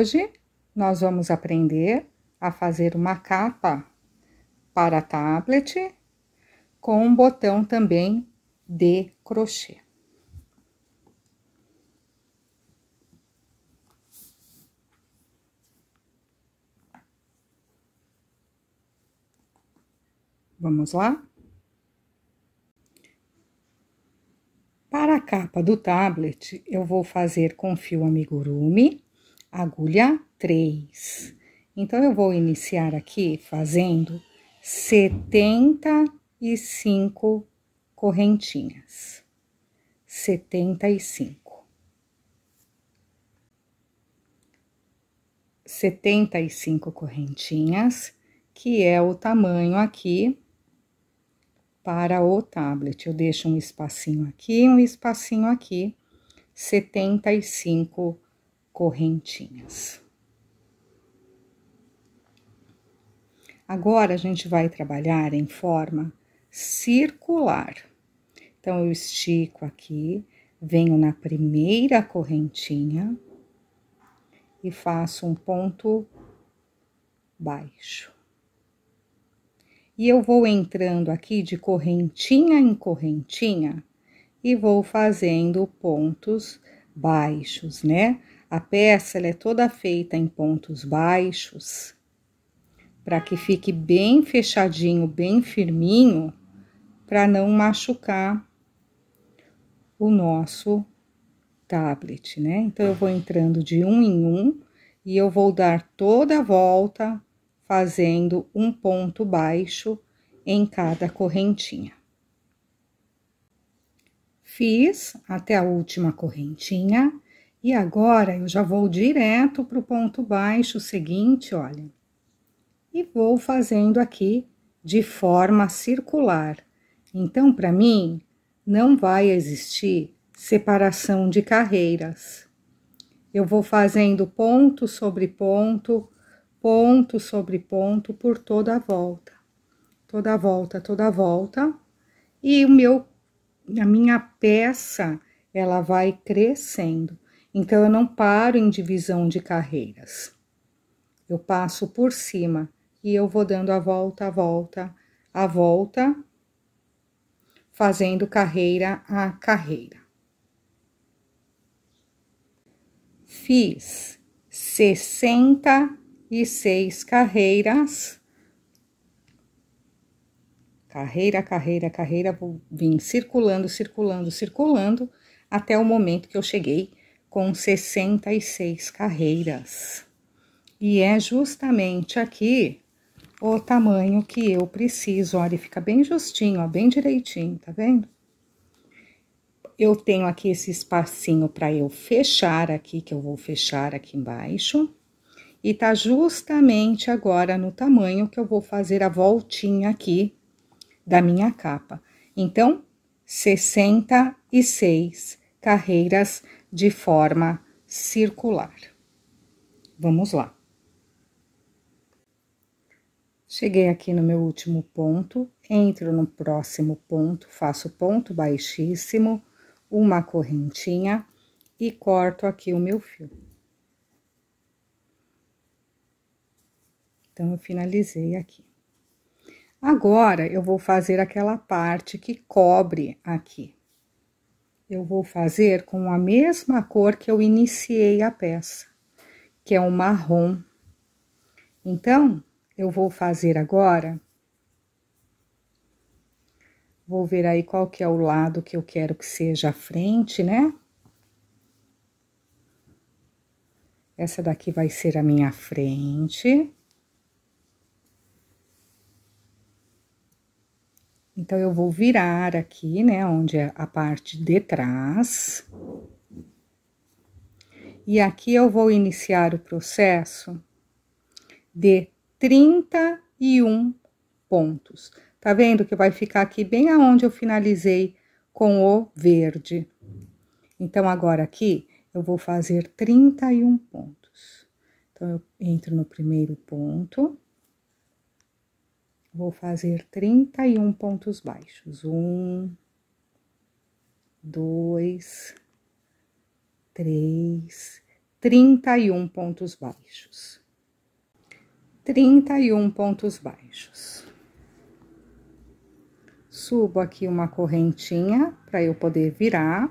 Hoje, nós vamos aprender a fazer uma capa para tablet com um botão também de crochê. Vamos lá? Para a capa do tablet, eu vou fazer com fio amigurumi, agulha 3. Então, eu vou iniciar aqui fazendo 75 correntinhas. 75. 75 correntinhas, que é o tamanho aqui para o tablet. Eu deixo um espacinho aqui, 75 correntinhas. Agora, a gente vai trabalhar em forma circular. Então, eu estico aqui, venho na primeira correntinha e faço um ponto baixo. E eu vou entrando aqui de correntinha em correntinha e vou fazendo pontos baixos, né? A peça, ela é toda feita em pontos baixos, para que fique bem fechadinho, bem firminho, para não machucar o nosso tablet, né? Então, eu vou entrando de um em um e eu vou dar toda a volta fazendo um ponto baixo em cada correntinha. Fiz até a última correntinha e agora eu já vou direto para o ponto baixo seguinte, olha. E vou fazendo aqui de forma circular. Então, para mim, não vai existir separação de carreiras. Eu vou fazendo ponto sobre ponto, ponto sobre ponto por toda a volta. Toda a volta, toda a volta. E a minha peça, ela vai crescendo. Então, eu não paro em divisão de carreiras. Eu passo por cima e eu vou dando a volta, a volta, fazendo carreira a carreira. Fiz 66 carreiras. Carreira, vou vir circulando, até o momento que eu cheguei com 66 carreiras. E é justamente aqui o tamanho que eu preciso, olha, fica bem justinho, ó, bem direitinho, tá vendo? Eu tenho aqui esse espacinho para eu fechar aqui, que eu vou fechar aqui embaixo. E tá justamente agora no tamanho que eu vou fazer a voltinha aqui da minha capa. Então, 66 carreiras de forma circular. Vamos lá. Cheguei aqui no meu último ponto, entro no próximo ponto, faço ponto baixíssimo, uma correntinha e corto aqui o meu fio. Então, eu finalizei aqui. Agora, eu vou fazer aquela parte que cobre aqui. Eu vou fazer com a mesma cor que eu iniciei a peça, que é o marrom. Então, eu vou fazer agora, vou ver aí qual que é o lado que eu quero que seja a frente, né? Essa daqui vai ser a minha frente. Então, eu vou virar aqui, né, onde é a parte de trás. E aqui eu vou iniciar o processo de 31 pontos. Tá vendo que vai ficar aqui bem aonde eu finalizei com o verde. Então, agora aqui, eu vou fazer 31 pontos. Então, eu entro no primeiro ponto. Vou fazer 31 pontos baixos. 1, 2, 3, 31 pontos baixos. 31 pontos baixos. Subo aqui uma correntinha para eu poder virar.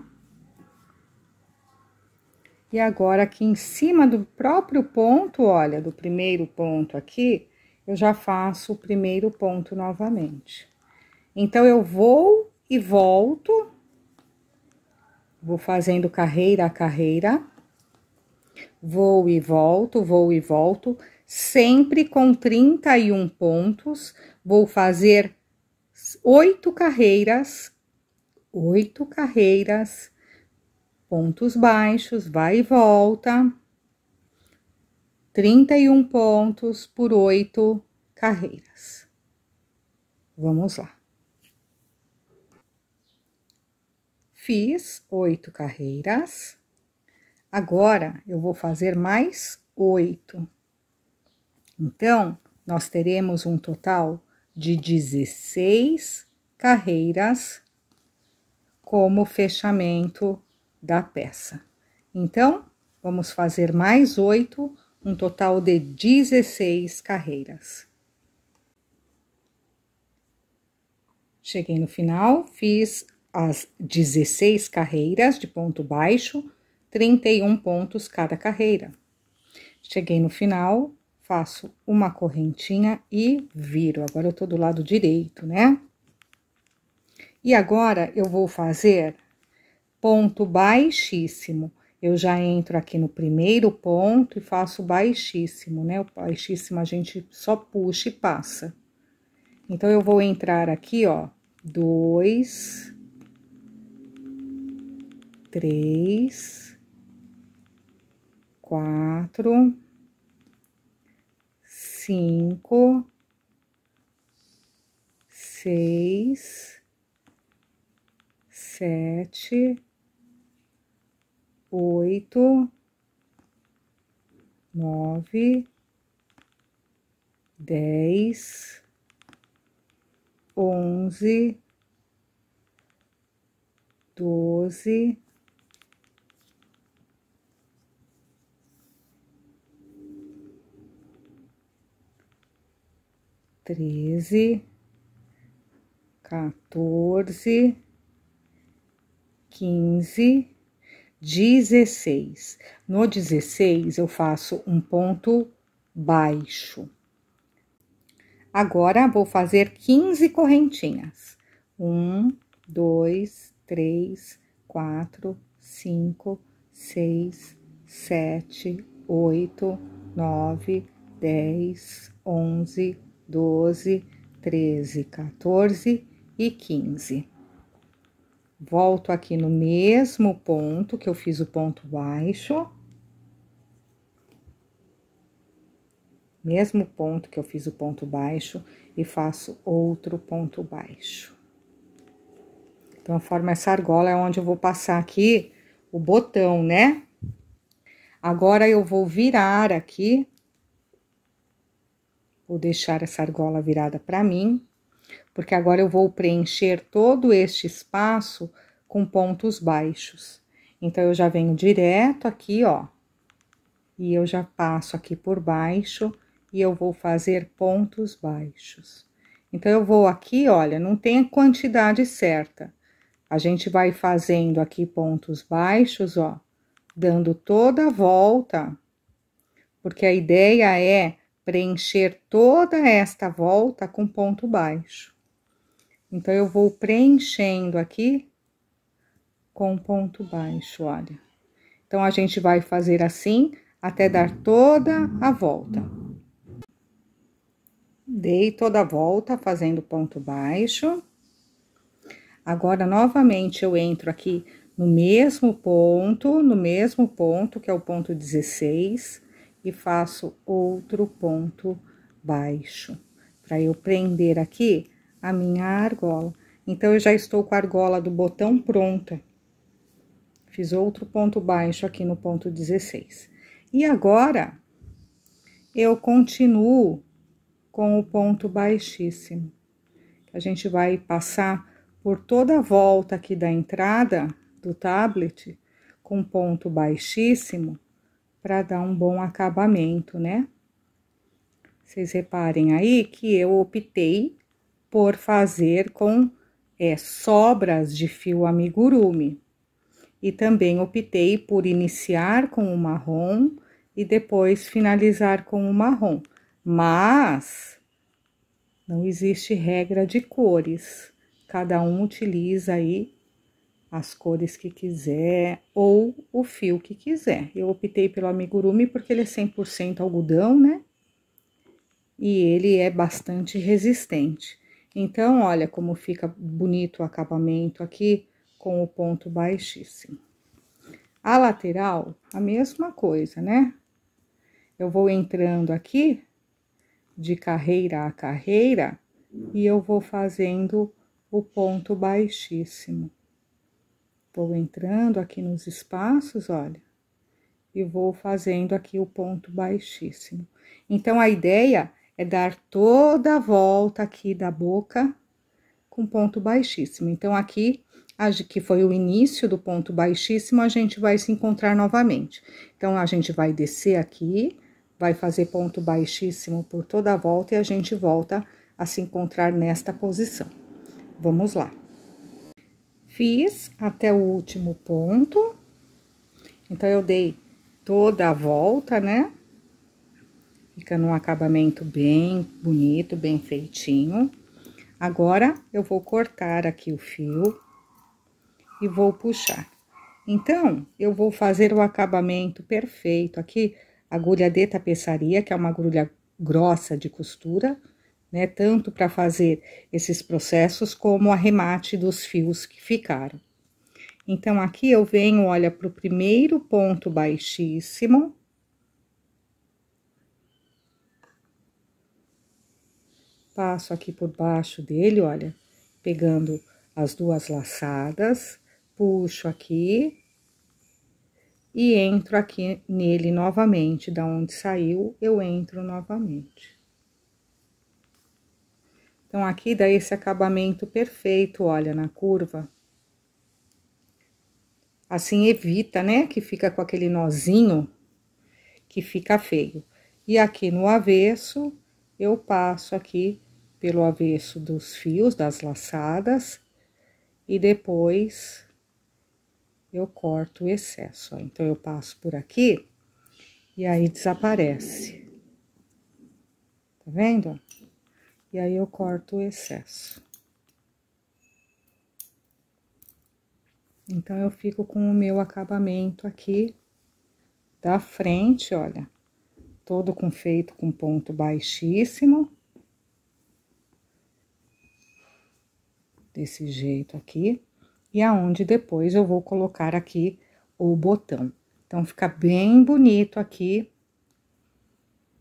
E agora, aqui em cima do próprio ponto, olha, do primeiro ponto aqui, eu já faço o primeiro ponto novamente. Então, eu vou e volto, vou fazendo carreira a carreira, vou e volto, sempre com 31 pontos, vou fazer 8 carreiras, pontos baixos, vai e volta, 31 pontos por 8 carreiras. Vamos lá. Fiz 8 carreiras. Agora, eu vou fazer mais 8. Então, nós teremos um total de 16 carreiras como fechamento da peça. Então, vamos fazer mais 8, um total de 16 carreiras. Cheguei no final, fiz as 16 carreiras de ponto baixo, 31 pontos cada carreira. Cheguei no final, faço uma correntinha e viro. Agora, eu tô do lado direito, né? E agora, eu vou fazer ponto baixíssimo. Eu já entro aqui no primeiro ponto e faço baixíssimo, né? O baixíssimo a gente só puxa e passa. Então, eu vou entrar aqui, ó, 2, 3, 4, 5, 6, 7, 8, 9, 10, 11, 12, 13, 14, 15, 16. No 16, eu faço um ponto baixo. Agora, vou fazer 15 correntinhas. 1, 2, 3, 4, 5, 6, 7, 8, 9, 10, 11, 12, 13, 14 e 15. Volto aqui no mesmo ponto que eu fiz o ponto baixo. Mesmo ponto que eu fiz o ponto baixo e faço outro ponto baixo. Então, eu formo essa argola é onde eu vou passar aqui o botão, né? Agora, eu vou virar aqui. Vou deixar essa argola virada para mim, porque agora eu vou preencher todo este espaço com pontos baixos. Então, eu já venho direto aqui, ó, e eu já passo aqui por baixo e eu vou fazer pontos baixos. Então, eu vou aqui, olha, não tem a quantidade certa. A gente vai fazendo aqui pontos baixos, ó, dando toda a volta, porque a ideia é preencher toda esta volta com ponto baixo. Então, eu vou preenchendo aqui com ponto baixo, olha. Então, a gente vai fazer assim até dar toda a volta. Dei toda a volta fazendo ponto baixo. Agora, novamente, eu entro aqui no mesmo ponto, que é o ponto 16, e faço outro ponto baixo, para eu prender aqui a minha argola. Então, eu já estou com a argola do botão pronta. Fiz outro ponto baixo aqui no ponto 16. E agora, eu continuo com o ponto baixíssimo. A gente vai passar por toda a volta aqui da entrada do tablet, com ponto baixíssimo, para dar um bom acabamento, né? Vocês reparem aí que eu optei por fazer com sobras de fio amigurumi. E também optei por iniciar com o marrom e depois finalizar com o marrom. Mas não existe regra de cores. Cada um utiliza aí as cores que quiser ou o fio que quiser. Eu optei pelo amigurumi porque ele é 100% algodão, né? E ele é bastante resistente. Então, olha como fica bonito o acabamento aqui com o ponto baixíssimo. A lateral, a mesma coisa, né? Eu vou entrando aqui de carreira a carreira e eu vou fazendo o ponto baixíssimo. Vou entrando aqui nos espaços, olha, e vou fazendo aqui o ponto baixíssimo. Então, a ideia é dar toda a volta aqui da boca com ponto baixíssimo. Então, aqui, que foi o início do ponto baixíssimo, a gente vai se encontrar novamente. Então, a gente vai descer aqui, vai fazer ponto baixíssimo por toda a volta e a gente volta a se encontrar nesta posição. Vamos lá. Fiz até o último ponto. Então, eu dei toda a volta, né? Fica num acabamento bem bonito, bem feitinho. Agora, eu vou cortar aqui o fio e vou puxar. Então, eu vou fazer o acabamento perfeito aqui, agulha de tapeçaria, que é uma agulha grossa de costura, né? Tanto para fazer esses processos, como o arremate dos fios que ficaram. Então, aqui eu venho, olha, pro primeiro ponto baixíssimo. Passo aqui por baixo dele, olha, pegando as duas laçadas, puxo aqui e entro aqui nele novamente, da onde saiu, eu entro novamente. Então, aqui dá esse acabamento perfeito, olha, na curva. Assim, evita, né, que fica com aquele nozinho que fica feio. E aqui no avesso, eu passo aqui pelo avesso dos fios, das laçadas, e depois eu corto o excesso, ó. Então, eu passo por aqui, e aí desaparece. Tá vendo? E aí, eu corto o excesso. Então, eu fico com o meu acabamento aqui da frente, olha, todo feito com ponto baixíssimo. Desse jeito aqui. E aonde depois eu vou colocar aqui o botão. Então, fica bem bonito aqui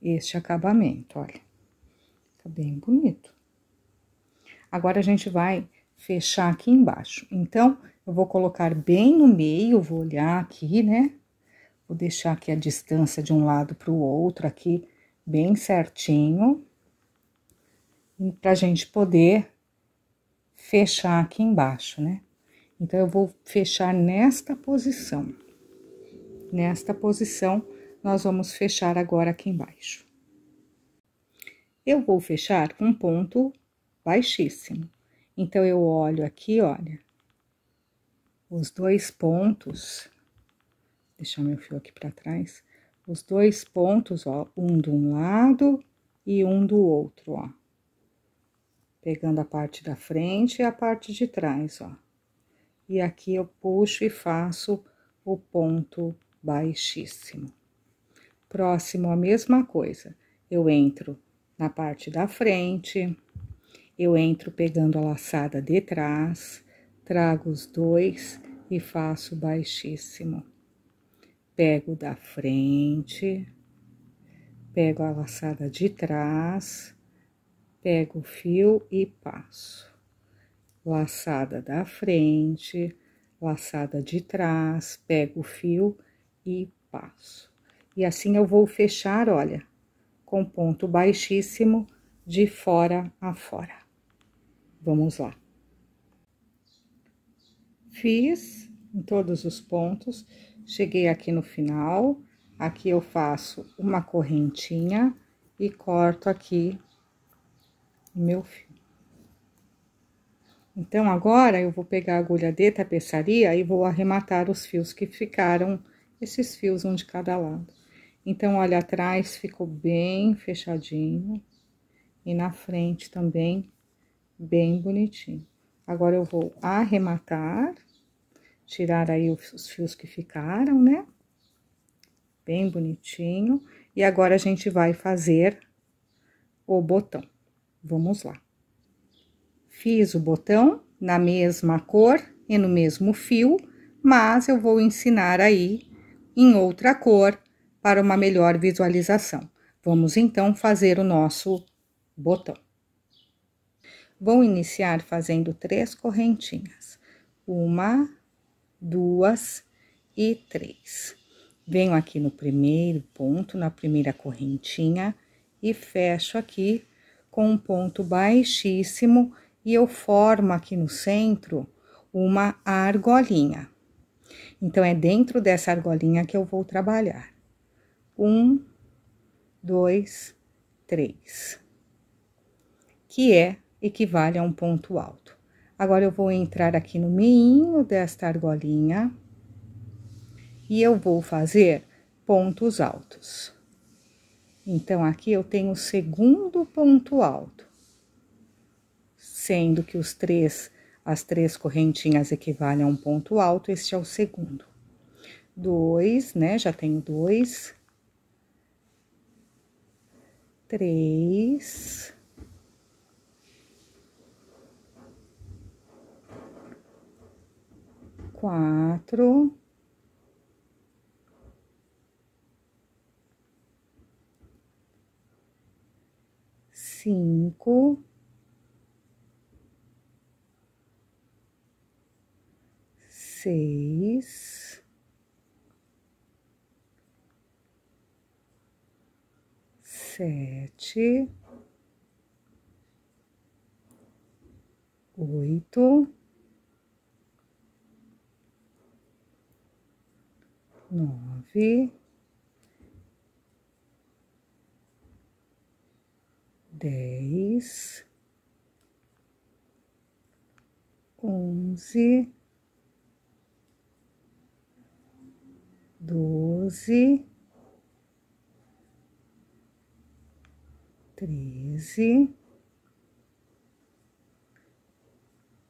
este acabamento, olha. Fica bem bonito. Agora, a gente vai fechar aqui embaixo. Então, eu vou colocar bem no meio, vou olhar aqui, né? Vou deixar aqui a distância de um lado pro outro aqui, bem certinho. Pra gente poder fechar aqui embaixo, né? Então, eu vou fechar nesta posição. Nesta posição, nós vamos fechar agora aqui embaixo. Eu vou fechar com ponto baixíssimo. Então, eu olho aqui, olha, os dois pontos, deixar meu fio aqui pra trás, os dois pontos, ó, um de um lado e um do outro, ó. Pegando a parte da frente e a parte de trás, ó. E aqui eu puxo e faço o ponto baixíssimo. Próximo, a mesma coisa. Eu entro na parte da frente, eu entro pegando a laçada de trás, trago os dois e faço baixíssimo. Pego da frente, pego a laçada de trás, pego o fio e passo. Laçada da frente, laçada de trás, pego o fio e passo. E assim eu vou fechar, olha, com ponto baixíssimo de fora a fora. Vamos lá. Fiz em todos os pontos, cheguei aqui no final, aqui eu faço uma correntinha e corto aqui o meu fio. Então, agora, eu vou pegar a agulha de tapeçaria e vou arrematar os fios que ficaram, esses fios um de cada lado. Então, olha, atrás ficou bem fechadinho e na frente também bem bonitinho. Agora, eu vou arrematar, tirar aí os fios que ficaram, né? Bem bonitinho. E agora, a gente vai fazer o botão. Vamos lá. Fiz o botão na mesma cor e no mesmo fio, mas eu vou ensinar aí em outra cor para uma melhor visualização. Vamos então fazer o nosso botão. Vou iniciar fazendo 3 correntinhas. 1, 2 e 3. Venho aqui no primeiro ponto, na primeira correntinha, e fecho aqui com um ponto baixíssimo, e eu formo aqui no centro uma argolinha. Então, é dentro dessa argolinha que eu vou trabalhar. 1, 2, 3. Que equivale a um ponto alto. Agora, eu vou entrar aqui no meio desta argolinha e eu vou fazer pontos altos. Então, aqui eu tenho o segundo ponto alto, sendo que as três correntinhas equivalem a um ponto alto, este é o segundo. 2, né? Já tenho 2. 3. 4. 5. 6. 7. 8. 9. 10. 11. 12. 13.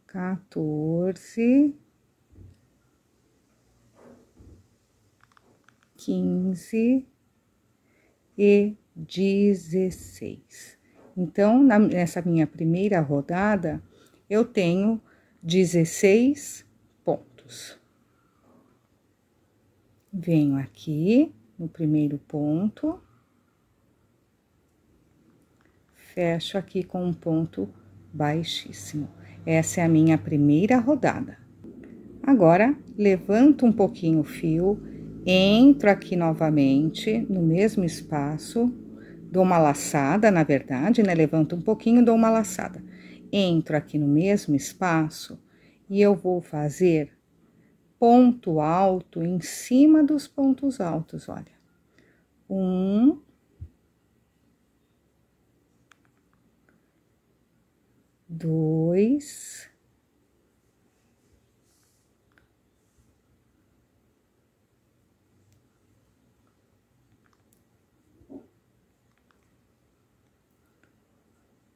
14. 15 e 16. Então, nessa minha primeira rodada, eu tenho 16 pontos. Venho aqui no primeiro ponto, fecho aqui com um ponto baixíssimo. Essa é a minha primeira rodada. Agora, levanto um pouquinho o fio, entro aqui novamente no mesmo espaço, dou uma laçada, na verdade, né? Levanto um pouquinho, dou uma laçada. Entro aqui no mesmo espaço e eu vou fazer ponto alto em cima dos pontos altos, olha. 1, 2,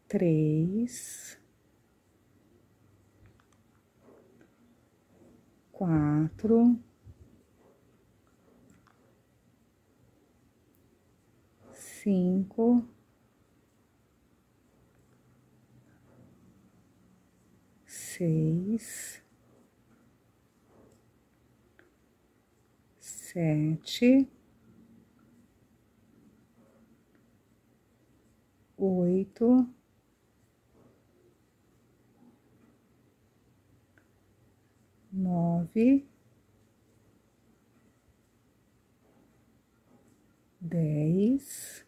3, 4, 5, 6, 7, 8, 9, 10,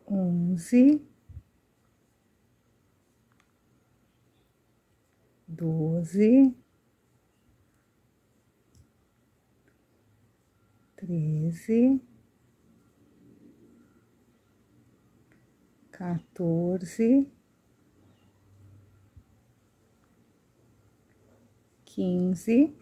11, 12, 13, 14, 15,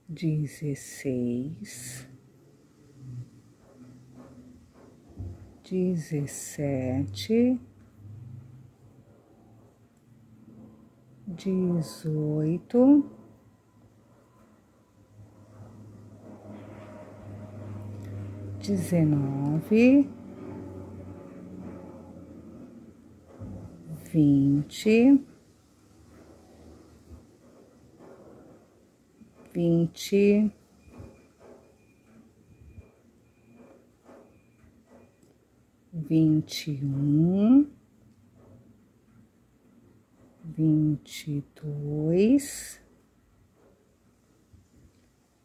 16, 17, 18, 19, 20, 21, 22,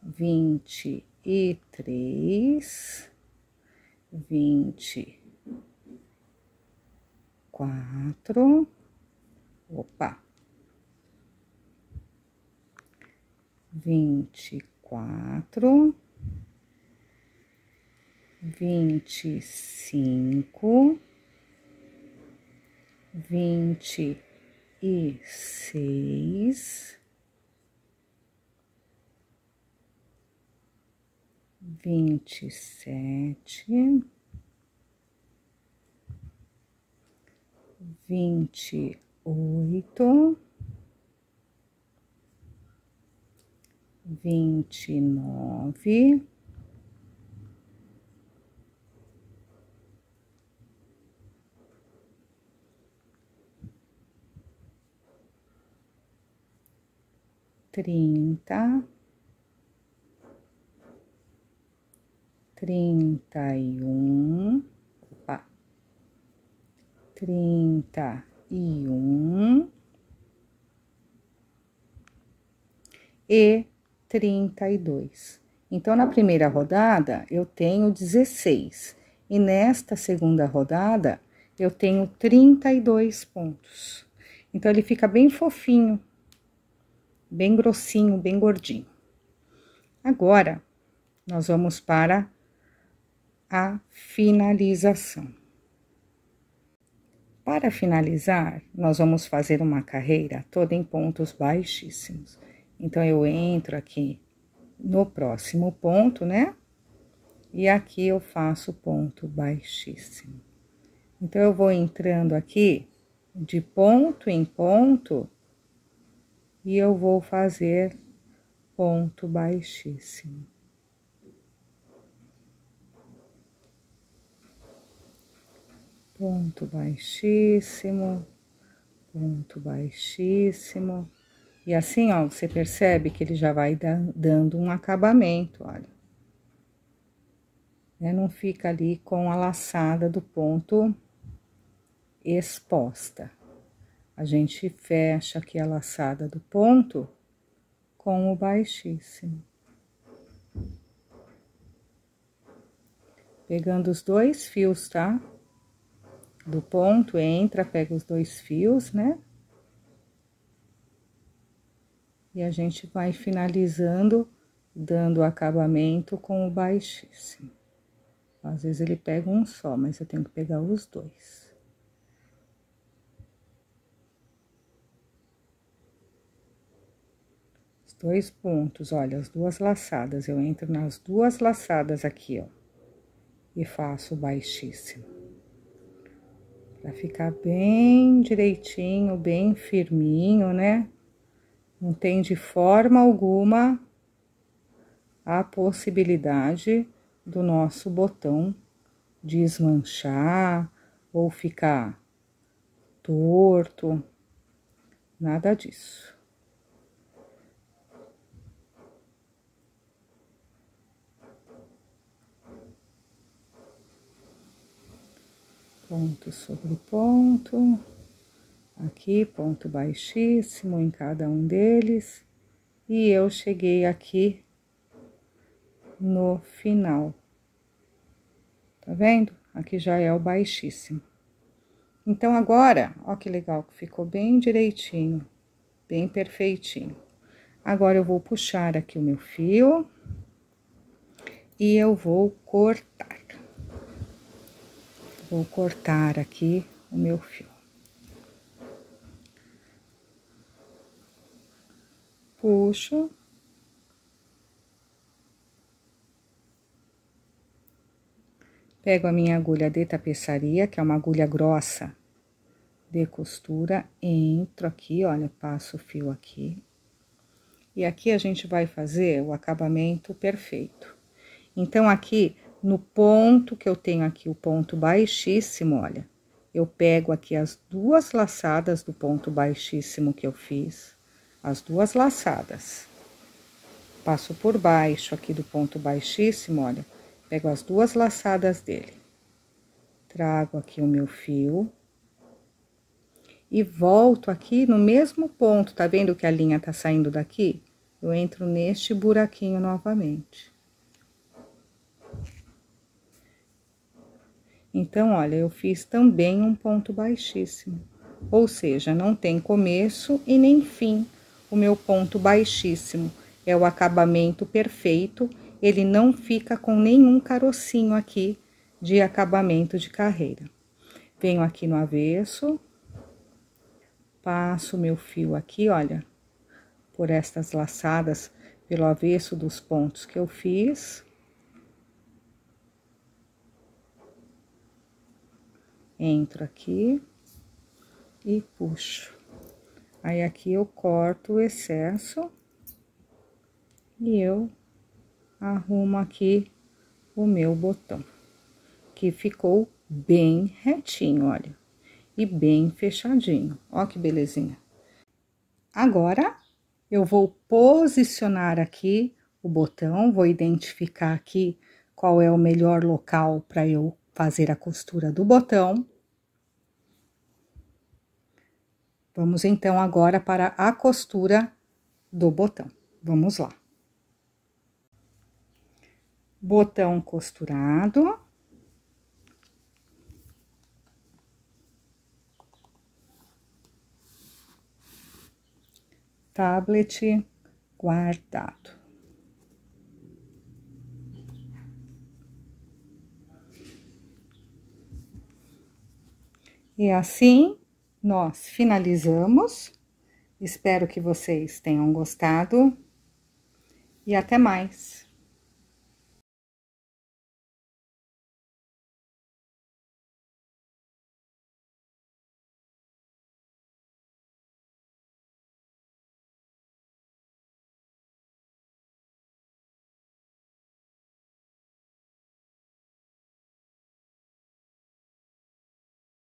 23, 24, opa, 24, 25, 26, 27, 28, 29, 30, 31, opa, 31 e 32. Então, na primeira rodada, eu tenho 16. E nesta segunda rodada, eu tenho 32 pontos. Então, ele fica bem fofinho, bem grossinho, bem gordinho. Agora, nós vamos para a finalização. Para finalizar, nós vamos fazer uma carreira toda em pontos baixíssimos. Então, eu entro aqui no próximo ponto, né? E aqui eu faço ponto baixíssimo. Então, eu vou entrando aqui de ponto em ponto e eu vou fazer ponto baixíssimo. Ponto baixíssimo, ponto baixíssimo. E assim, ó, você percebe que ele já vai dando um acabamento, olha. Não fica ali com a laçada do ponto exposta. A gente fecha aqui a laçada do ponto com o baixíssimo. Pegando os dois fios, tá? Do ponto, entra, pega os dois fios, né? E a gente vai finalizando, dando acabamento com o baixíssimo. Às vezes ele pega um só, mas eu tenho que pegar os dois. Os dois pontos, olha, as duas laçadas. Eu entro nas duas laçadas aqui, ó. E faço o baixíssimo. Pra ficar bem direitinho, bem firminho, né? Não tem de forma alguma a possibilidade do nosso botão desmanchar ou ficar torto, nada disso. Ponto sobre ponto, aqui ponto baixíssimo em cada um deles, e eu cheguei aqui no final, tá vendo? Aqui já é o baixíssimo. Então, agora, ó que legal, que ficou bem direitinho, bem perfeitinho. Agora, eu vou puxar aqui o meu fio e eu vou cortar. Vou cortar aqui o meu fio. Puxo. Pego a minha agulha de tapeçaria, que é uma agulha grossa de costura, entro aqui, olha, passo o fio aqui. E aqui a gente vai fazer o acabamento perfeito. Então, aqui, no ponto que eu tenho aqui, o ponto baixíssimo, olha, eu pego aqui as duas laçadas do ponto baixíssimo que eu fiz, as duas laçadas. Passo por baixo aqui do ponto baixíssimo, olha, pego as duas laçadas dele. Trago aqui o meu fio. E volto aqui no mesmo ponto, tá vendo que a linha tá saindo daqui? Eu entro neste buraquinho novamente. Então, olha, eu fiz também um ponto baixíssimo. Ou seja, não tem começo e nem fim o meu ponto baixíssimo. É o acabamento perfeito, ele não fica com nenhum carocinho aqui de acabamento de carreira. Venho aqui no avesso, passo o meu fio aqui, olha, por estas laçadas, pelo avesso dos pontos que eu fiz. Entro aqui e puxo. Aí, aqui eu corto o excesso e eu arrumo aqui o meu botão, que ficou bem retinho, olha, e bem fechadinho. Ó que belezinha. Agora, eu vou posicionar aqui o botão, vou identificar aqui qual é o melhor local para eu fazer a costura do botão. Vamos, então, agora para a costura do botão. Vamos lá. Botão costurado. Tablet guardado. E assim, nós finalizamos. Espero que vocês tenham gostado e até mais.